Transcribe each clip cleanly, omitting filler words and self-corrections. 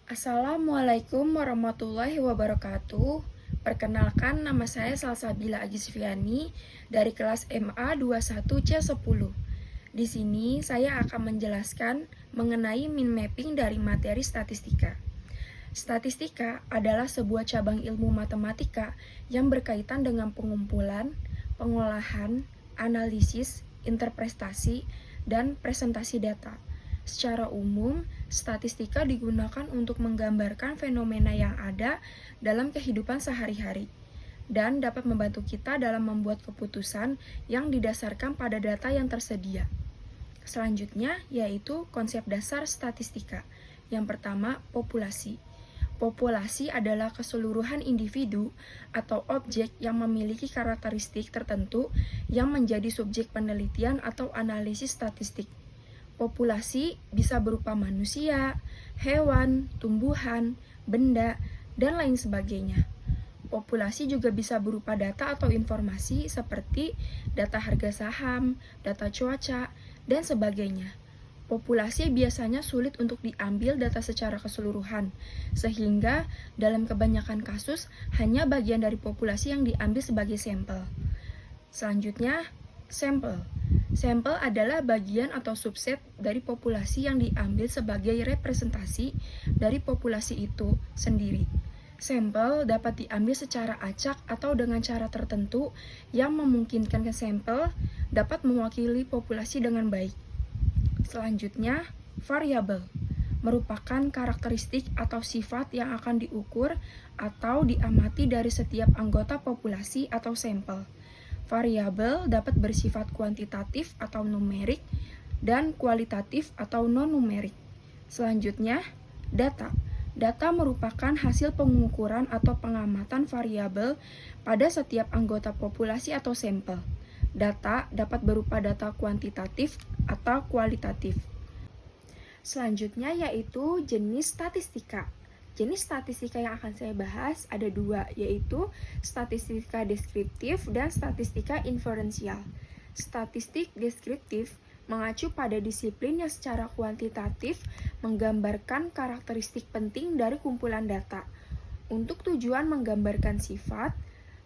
Assalamualaikum warahmatullahi wabarakatuh. Perkenalkan, nama saya Salsabila Agisviani dari kelas MA 21C10. Di sini saya akan menjelaskan mengenai min mapping dari materi statistika. Statistika adalah sebuah cabang ilmu matematika yang berkaitan dengan pengumpulan, pengolahan, analisis, interpretasi, dan presentasi data. Secara umum, statistika digunakan untuk menggambarkan fenomena yang ada dalam kehidupan sehari-hari dan dapat membantu kita dalam membuat keputusan yang didasarkan pada data yang tersedia. Selanjutnya yaitu konsep dasar statistika. Yang pertama, populasi. Populasi adalah keseluruhan individu atau objek yang memiliki karakteristik tertentu yang menjadi subjek penelitian atau analisis statistik. Populasi bisa berupa manusia, hewan, tumbuhan, benda, dan lain sebagainya. Populasi juga bisa berupa data atau informasi seperti data harga saham, data cuaca, dan sebagainya. Populasi biasanya sulit untuk diambil data secara keseluruhan, sehingga dalam kebanyakan kasus hanya bagian dari populasi yang diambil sebagai sampel. Selanjutnya, sampel. Sampel adalah bagian atau subset dari populasi yang diambil sebagai representasi dari populasi itu sendiri. Sampel dapat diambil secara acak atau dengan cara tertentu yang memungkinkan sampel dapat mewakili populasi dengan baik. Selanjutnya, variabel merupakan karakteristik atau sifat yang akan diukur atau diamati dari setiap anggota populasi atau sampel. Variabel dapat bersifat kuantitatif atau numerik dan kualitatif atau non-numerik. Selanjutnya, data. Data merupakan hasil pengukuran atau pengamatan variabel pada setiap anggota populasi atau sampel. Data dapat berupa data kuantitatif atau kualitatif. Selanjutnya yaitu jenis statistika. Jenis statistika yang akan saya bahas ada dua, yaitu statistika deskriptif dan statistika inferensial. Statistik deskriptif mengacu pada disiplin yang secara kuantitatif menggambarkan karakteristik penting dari kumpulan data. Untuk tujuan menggambarkan sifat,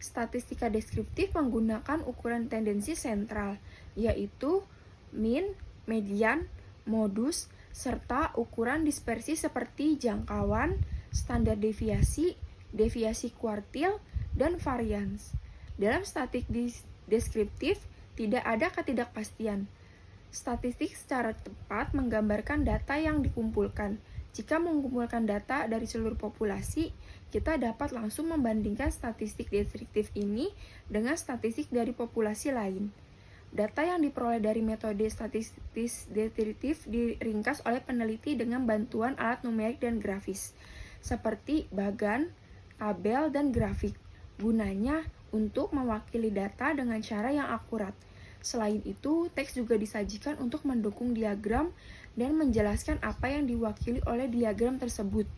statistika deskriptif menggunakan ukuran tendensi sentral, yaitu min, median, modus, serta ukuran dispersi seperti jangkauan, standar deviasi, deviasi kuartil, dan varians. Dalam statistik deskriptif, tidak ada ketidakpastian. Statistik secara tepat menggambarkan data yang dikumpulkan. Jika mengumpulkan data dari seluruh populasi, kita dapat langsung membandingkan statistik deskriptif ini dengan statistik dari populasi lain. Data yang diperoleh dari metode statistik deskriptif diringkas oleh peneliti dengan bantuan alat numerik dan grafis, seperti bagan, tabel, dan grafik. Gunanya untuk mewakili data dengan cara yang akurat. Selain itu, teks juga disajikan untuk mendukung diagram dan menjelaskan apa yang diwakili oleh diagram tersebut.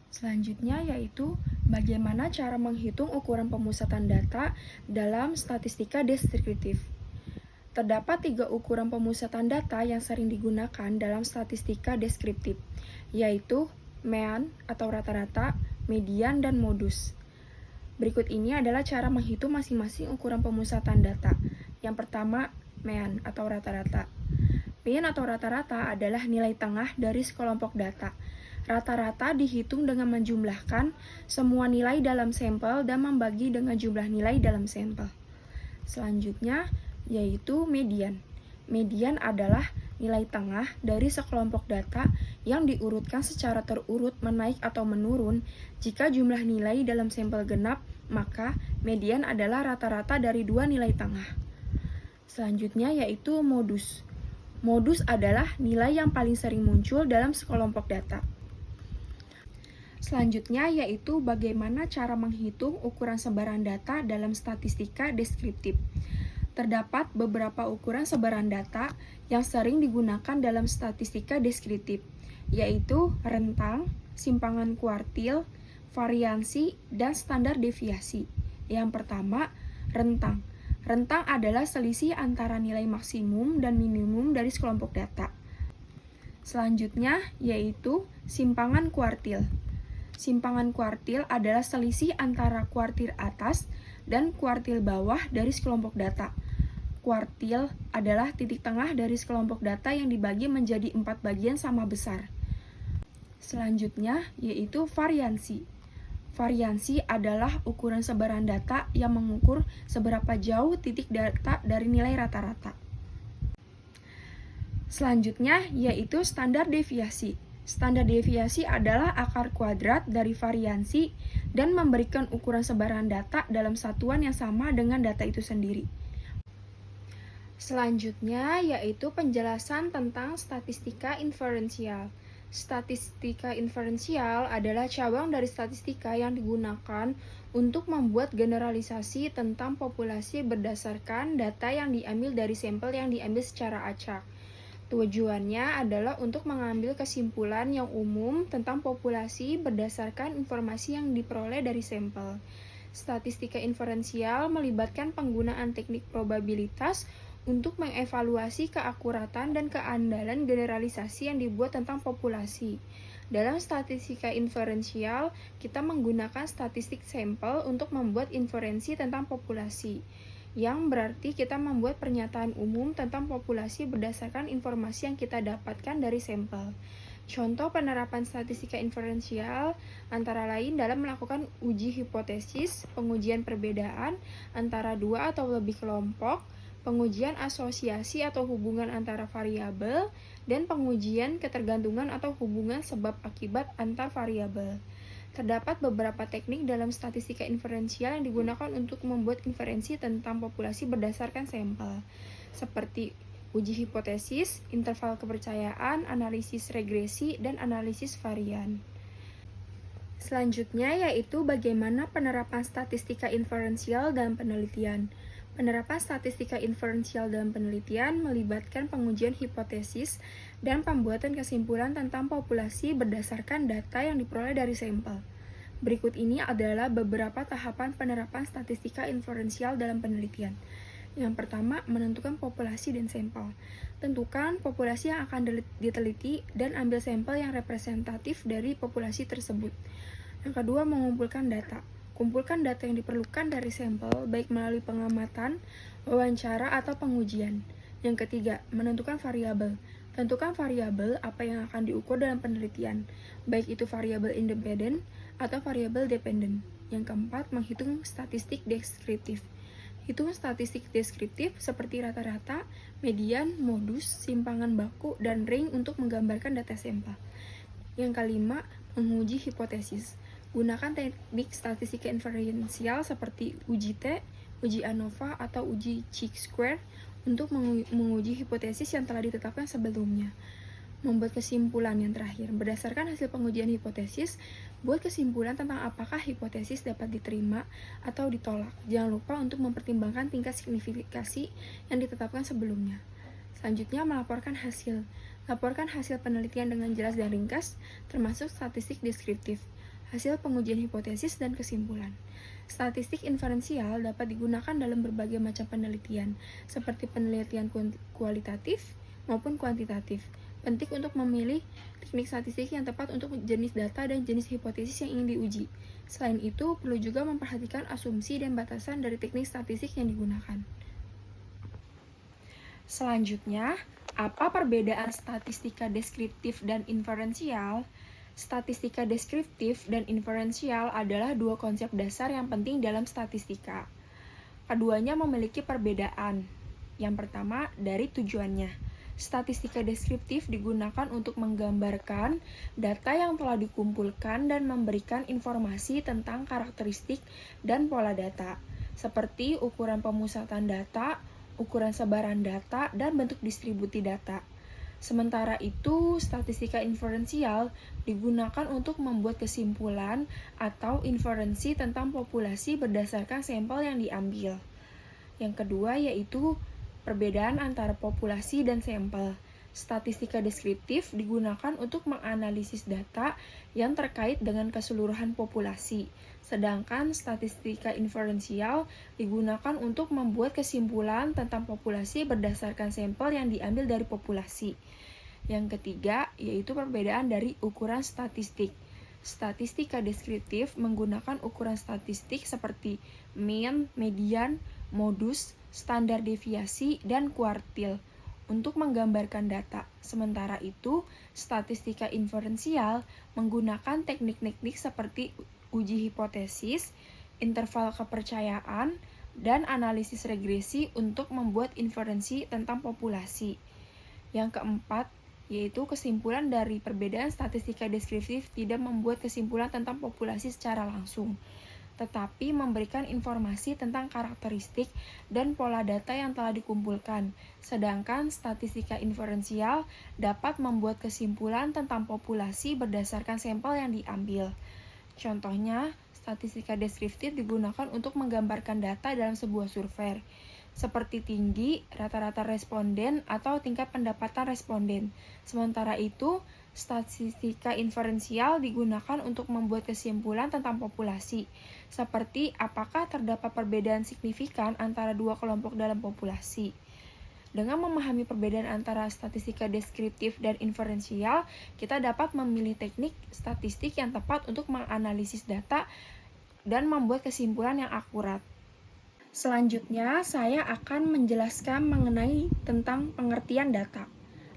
Selanjutnya yaitu bagaimana cara menghitung ukuran pemusatan data dalam statistika deskriptif. Terdapat 3 ukuran pemusatan data yang sering digunakan dalam statistika deskriptif, yaitu mean atau rata-rata, median, dan modus. Berikut ini adalah cara menghitung masing-masing ukuran pemusatan data. Yang pertama, mean atau rata-rata. Mean atau rata-rata adalah nilai tengah dari sekelompok data. Rata-rata dihitung dengan menjumlahkan semua nilai dalam sampel dan membagi dengan jumlah nilai dalam sampel. Selanjutnya, yaitu median. Median adalah nilai tengah dari sekelompok data yang diurutkan secara terurut menaik atau menurun. Jika jumlah nilai dalam sampel genap, maka median adalah rata-rata dari dua nilai tengah. Selanjutnya yaitu modus. Modus adalah nilai yang paling sering muncul dalam sekelompok data. Selanjutnya yaitu bagaimana cara menghitung ukuran sebaran data dalam statistika deskriptif. Terdapat beberapa ukuran sebaran data yang sering digunakan dalam statistika deskriptif, yaitu rentang, simpangan kuartil, variansi, dan standar deviasi. Yang pertama, rentang. Rentang adalah selisih antara nilai maksimum dan minimum dari sekelompok data. Selanjutnya yaitu simpangan kuartil. Simpangan kuartil adalah selisih antara kuartil atas dan kuartil bawah dari sekelompok data. Kuartil adalah titik tengah dari sekelompok data yang dibagi menjadi 4 bagian sama besar. Selanjutnya yaitu variansi. Variansi adalah ukuran sebaran data yang mengukur seberapa jauh titik data dari nilai rata-rata. Selanjutnya yaitu standar deviasi. Standar deviasi adalah akar kuadrat dari variansi dan memberikan ukuran sebaran data dalam satuan yang sama dengan data itu sendiri. Selanjutnya yaitu penjelasan tentang statistika inferensial. Statistika inferensial adalah cabang dari statistika yang digunakan untuk membuat generalisasi tentang populasi berdasarkan data yang diambil dari sampel yang diambil secara acak. Tujuannya adalah untuk mengambil kesimpulan yang umum tentang populasi berdasarkan informasi yang diperoleh dari sampel. Statistika inferensial melibatkan penggunaan teknik probabilitas untuk mengevaluasi keakuratan dan keandalan generalisasi yang dibuat tentang populasi. Dalam statistika inferensial, kita menggunakan statistik sampel untuk membuat inferensi tentang populasi, yang berarti kita membuat pernyataan umum tentang populasi berdasarkan informasi yang kita dapatkan dari sampel. Contoh penerapan statistika inferensial antara lain dalam melakukan uji hipotesis, pengujian perbedaan antara dua atau lebih kelompok, pengujian asosiasi atau hubungan antara variabel, dan pengujian ketergantungan atau hubungan sebab akibat antar variabel. Terdapat beberapa teknik dalam statistika inferensial yang digunakan untuk membuat inferensi tentang populasi berdasarkan sampel, seperti uji hipotesis, interval kepercayaan, analisis regresi, dan analisis varian. Selanjutnya yaitu bagaimana penerapan statistika inferensial dalam penelitian. Penerapan statistika inferensial dalam penelitian melibatkan pengujian hipotesis dan pembuatan kesimpulan tentang populasi berdasarkan data yang diperoleh dari sampel. Berikut ini adalah beberapa tahapan penerapan statistika inferensial dalam penelitian. Yang pertama, menentukan populasi dan sampel. Tentukan populasi yang akan diteliti dan ambil sampel yang representatif dari populasi tersebut. Yang kedua, mengumpulkan data. Kumpulkan data yang diperlukan dari sampel, baik melalui pengamatan, wawancara, atau pengujian. Yang ketiga, menentukan variabel. Tentukan variabel apa yang akan diukur dalam penelitian, baik itu variabel independen atau variabel dependen. Yang keempat, menghitung statistik deskriptif. Hitung statistik deskriptif seperti rata-rata, median, modus, simpangan baku, dan range untuk menggambarkan data sampel. Yang kelima, menguji hipotesis. Gunakan teknik statistika inferensial seperti uji T, uji ANOVA, atau uji chi-square untuk menguji hipotesis yang telah ditetapkan sebelumnya. Membuat kesimpulan yang terakhir. Berdasarkan hasil pengujian hipotesis, buat kesimpulan tentang apakah hipotesis dapat diterima atau ditolak. Jangan lupa untuk mempertimbangkan tingkat signifikasi yang ditetapkan sebelumnya. Selanjutnya, melaporkan hasil. Laporkan hasil penelitian dengan jelas dan ringkas, termasuk statistik deskriptif, hasil pengujian hipotesis, dan kesimpulan. Statistik inferensial dapat digunakan dalam berbagai macam penelitian, seperti penelitian kualitatif maupun kuantitatif. Penting untuk memilih teknik statistik yang tepat untuk jenis data dan jenis hipotesis yang ingin diuji. Selain itu, perlu juga memperhatikan asumsi dan batasan dari teknik statistik yang digunakan. Selanjutnya, apa perbedaan statistika deskriptif dan inferensial? Statistika deskriptif dan inferensial adalah dua konsep dasar yang penting dalam statistika. Keduanya memiliki perbedaan. Yang pertama, dari tujuannya. Statistika deskriptif digunakan untuk menggambarkan data yang telah dikumpulkan dan memberikan informasi tentang karakteristik dan pola data, seperti ukuran pemusatan data, ukuran sebaran data, dan bentuk distribusi data. Sementara itu, statistika inferensial digunakan untuk membuat kesimpulan atau inferensi tentang populasi berdasarkan sampel yang diambil. Yang kedua yaitu perbedaan antara populasi dan sampel. Statistika deskriptif digunakan untuk menganalisis data yang terkait dengan keseluruhan populasi, sedangkan statistika inferensial digunakan untuk membuat kesimpulan tentang populasi berdasarkan sampel yang diambil dari populasi. Yang ketiga, yaitu perbedaan dari ukuran statistik. Statistika deskriptif menggunakan ukuran statistik seperti mean, median, modus, standar deviasi, dan kuartil untuk menggambarkan data. Sementara itu, statistika inferensial menggunakan teknik-teknik seperti uji hipotesis, interval kepercayaan, dan analisis regresi untuk membuat inferensi tentang populasi. Yang keempat, yaitu kesimpulan dari perbedaan statistika deskriptif tidak membuat kesimpulan tentang populasi secara langsung, tetapi memberikan informasi tentang karakteristik dan pola data yang telah dikumpulkan. Sedangkan statistika inferensial dapat membuat kesimpulan tentang populasi berdasarkan sampel yang diambil. Contohnya, statistika deskriptif digunakan untuk menggambarkan data dalam sebuah survei, seperti tinggi, rata-rata responden, atau tingkat pendapatan responden. Sementara itu, statistika inferensial digunakan untuk membuat kesimpulan tentang populasi, seperti apakah terdapat perbedaan signifikan antara dua kelompok dalam populasi. Dengan memahami perbedaan antara statistika deskriptif dan inferensial, kita dapat memilih teknik statistik yang tepat untuk menganalisis data dan membuat kesimpulan yang akurat. Selanjutnya, saya akan menjelaskan mengenai tentang pengertian data.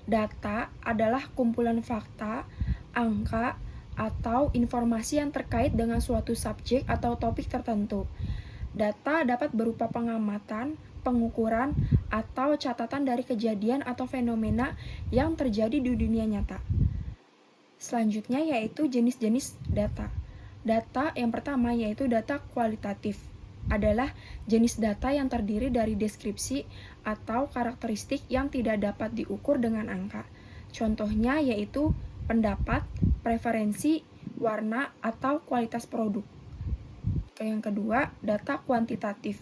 Data adalah kumpulan fakta, angka, atau informasi yang terkait dengan suatu subjek atau topik tertentu. Data dapat berupa pengamatan, pengukuran, atau catatan dari kejadian atau fenomena yang terjadi di dunia nyata. Selanjutnya yaitu jenis-jenis data. Data yang pertama yaitu data kualitatif. Adalah jenis data yang terdiri dari deskripsi atau karakteristik yang tidak dapat diukur dengan angka. Contohnya yaitu pendapat, preferensi, warna, atau kualitas produk. Yang kedua, data kuantitatif,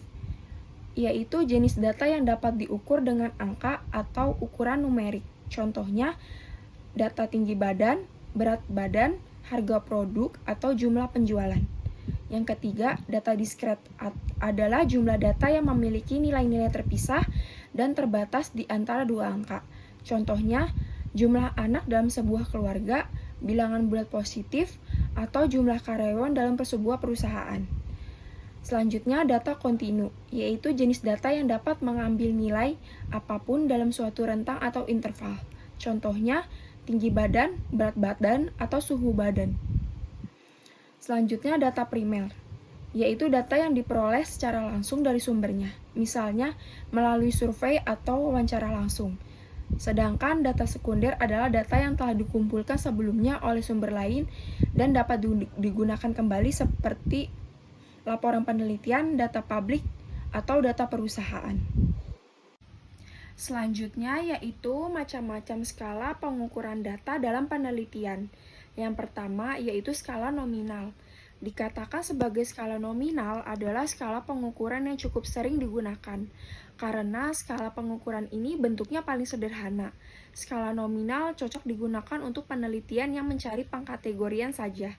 yaitu jenis data yang dapat diukur dengan angka atau ukuran numerik. Contohnya, data tinggi badan, berat badan, harga produk, atau jumlah penjualan. Yang ketiga, data diskret adalah jumlah data yang memiliki nilai-nilai terpisah dan terbatas di antara dua angka. Contohnya, jumlah anak dalam sebuah keluarga, bilangan bulat positif, atau jumlah karyawan dalam sebuah perusahaan. Selanjutnya, data kontinu, yaitu jenis data yang dapat mengambil nilai apapun dalam suatu rentang atau interval. Contohnya, tinggi badan, berat badan, atau suhu badan. Selanjutnya, data primer, yaitu data yang diperoleh secara langsung dari sumbernya, misalnya melalui survei atau wawancara langsung. Sedangkan data sekunder adalah data yang telah dikumpulkan sebelumnya oleh sumber lain dan dapat digunakan kembali seperti laporan penelitian, data publik, atau data perusahaan. Selanjutnya yaitu macam-macam skala pengukuran data dalam penelitian. Yang pertama yaitu skala nominal. Dikatakan sebagai skala nominal adalah skala pengukuran yang cukup sering digunakan, karena skala pengukuran ini bentuknya paling sederhana. Skala nominal cocok digunakan untuk penelitian yang mencari pengkategorian saja.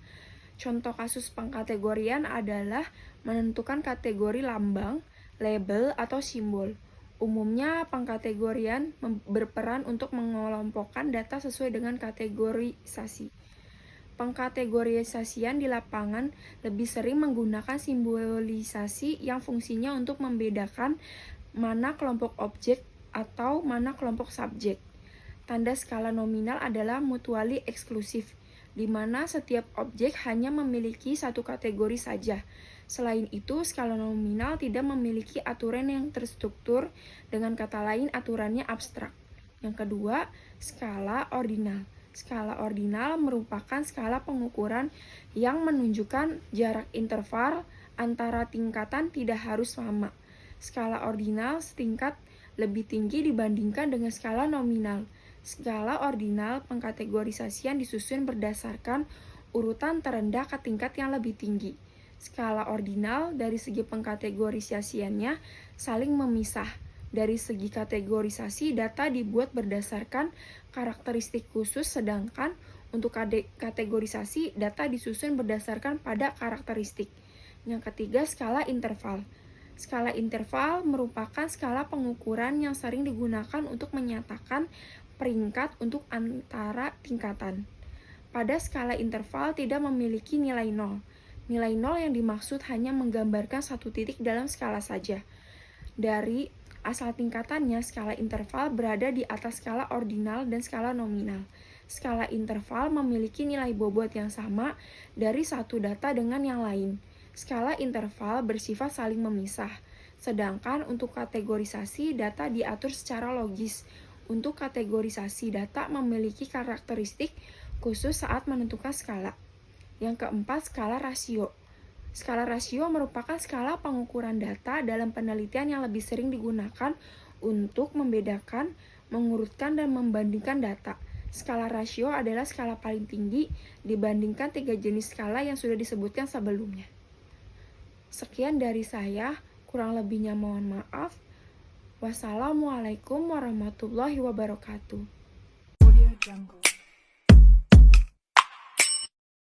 Contoh kasus pengkategorian adalah menentukan kategori lambang, label, atau simbol. Umumnya, pengkategorian berperan untuk mengelompokkan data sesuai dengan kategorisasi. Pengkategorisasian di lapangan lebih sering menggunakan simbolisasi yang fungsinya untuk membedakan mana kelompok objek atau mana kelompok subjek. Tanda skala nominal adalah mutually eksklusif, di mana setiap objek hanya memiliki satu kategori saja. Selain itu, skala nominal tidak memiliki aturan yang terstruktur, dengan kata lain aturannya abstrak. Yang kedua, skala ordinal. Skala ordinal merupakan skala pengukuran yang menunjukkan jarak interval antara tingkatan tidak harus sama. Skala ordinal setingkat lebih tinggi dibandingkan dengan skala nominal. Skala ordinal pengkategorisasian disusun berdasarkan urutan terendah ke tingkat yang lebih tinggi. Skala ordinal dari segi pengkategorisasiannya saling memisah. Dari segi kategorisasi, data dibuat berdasarkan karakteristik khusus, sedangkan untuk kategorisasi, data disusun berdasarkan pada karakteristik. Yang ketiga, skala interval. Skala interval merupakan skala pengukuran yang sering digunakan untuk menyatakan peringkat untuk antara tingkatan. Pada skala interval tidak memiliki nilai nol. Nilai nol yang dimaksud hanya menggambarkan satu titik dalam skala saja. Dari asal tingkatannya, skala interval berada di atas skala ordinal dan skala nominal. Skala interval memiliki nilai bobot yang sama dari satu data dengan yang lain. Skala interval bersifat saling memisah. Sedangkan untuk kategorisasi data diatur secara logis. Untuk kategorisasi data memiliki karakteristik khusus saat menentukan skala. Yang keempat, skala rasio. Skala rasio merupakan skala pengukuran data dalam penelitian yang lebih sering digunakan untuk membedakan, mengurutkan, dan membandingkan data. Skala rasio adalah skala paling tinggi dibandingkan 3 jenis skala yang sudah disebutkan sebelumnya. Sekian dari saya, kurang lebihnya mohon maaf. Wassalamualaikum warahmatullahi wabarakatuh. Audio Jungle.